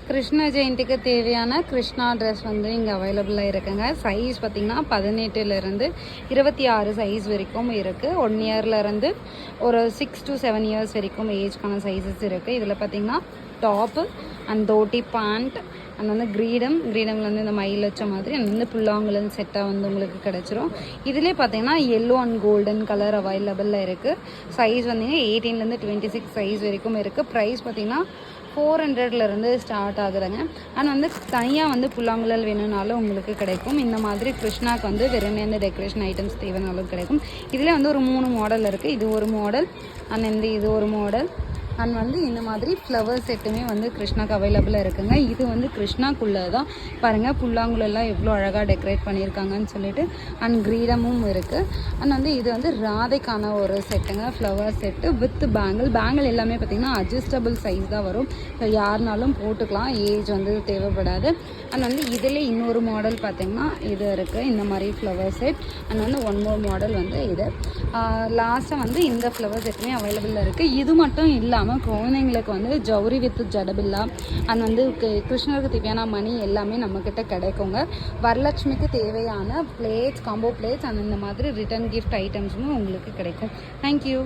கிருஷ்ண ஜெயந்திக்கு தேவையான கிருஷ்ணா ட்ரெஸ் வந்து இங்கே அவைலபிளாக இருக்குங்க. சைஸ் பார்த்திங்கன்னா 18லேருந்து 26 சைஸ் வரைக்கும் இருக்குது. 1 இயர்லேருந்து ஒரு 6 to 7 இயர்ஸ் வரைக்கும் ஏஜ்க்கான சைஸஸ் இருக்குது. இதில் பார்த்திங்கன்னா top and Thotti pant and வந்து கிரீடமில் வந்து இந்த மயில் வச்ச மாதிரி அண்ட் வந்து புல்லாங்குழல் செட்டாக வந்து உங்களுக்கு கிடச்சிரும். இதிலே பார்த்தீங்கன்னா எல்லோ அண்ட் கோல்டன் கலர் அவைலபிளில் இருக்குது. சைஸ் வந்தீங்கன்னா 18லேருந்து 26 சைஸ் வரைக்கும் இருக்குது. ப்ரைஸ் பார்த்திங்கன்னா 400லேருந்து ஸ்டார்ட் ஆகுதுங்க. அண்ட் வந்து தனியாக வந்து புல்லாங்குழல் வேணும்னாலும் உங்களுக்கு கிடைக்கும். இந்த மாதிரி கிருஷ்ணாவுக்கு வந்து வெறுமே இந்த டெக்கரேஷன் ஐட்டம்ஸ் தேவைனாலும் கிடைக்கும். இதில் வந்து ஒரு 3 மாடல் இருக்குது. இது ஒரு மாடல் அண்ட் வந்து இது ஒரு மாடல் அண்ட் வந்து இந்த மாதிரி ஃப்ளவர் செட்டுமே வந்து கிருஷ்ணாக்கு அவைலபிளாக இருக்குங்க. இது வந்து கிருஷ்ணாக்குள்ளே தான் பாருங்கள், புல்லாங்குழலாம் எவ்வளோ அழகாக டெக்கரேட் பண்ணியிருக்காங்கன்னு சொல்லிட்டு அண்ட் கிரீடமும் இருக்குது. அண்ட் வந்து இது வந்து ராதைக்கான ஒரு செட்டுங்க, ஃப்ளவர் செட்டு வித் பேங்கிள் எல்லாமே பார்த்திங்கன்னா அட்ஜஸ்டபிள் சைஸ் தான் வரும். ஸோ யாருனாலும் போட்டுக்கலாம், ஏஜ் வந்து தேவைப்படாது. அண்ட் வந்து இதில் இன்னொரு மாடல் பார்த்திங்கன்னா இது இருக்குது, இந்த மாதிரி ஃப்ளவர் செட். அண்ட் வந்து 1 more மாடல் வந்து இது லாஸ்ட்டாக வந்து இந்த ஃப்ளவர் செட்டுமே அவைலபிளாக இருக்குது. இது மட்டும் இல்லாமல் குழந்தைங்களுக்கு வந்து ஜவுரி வித் ஜடபில்லா அண்ட் வந்து கிருஷ்ணருக்கு தேவையான மணி எல்லாமே நம்மக்கிட்ட கிடைக்குங்க. வரலட்சுமிக்கு தேவையான பிளேட்ஸ், காம்போ பிளேட்ஸ் அண்ட் இந்த மாதிரி ரிட்டன் கிஃப்ட் ஐட்டம்ஸும் உங்களுக்கு கிடைக்கும். தேங்க்யூ.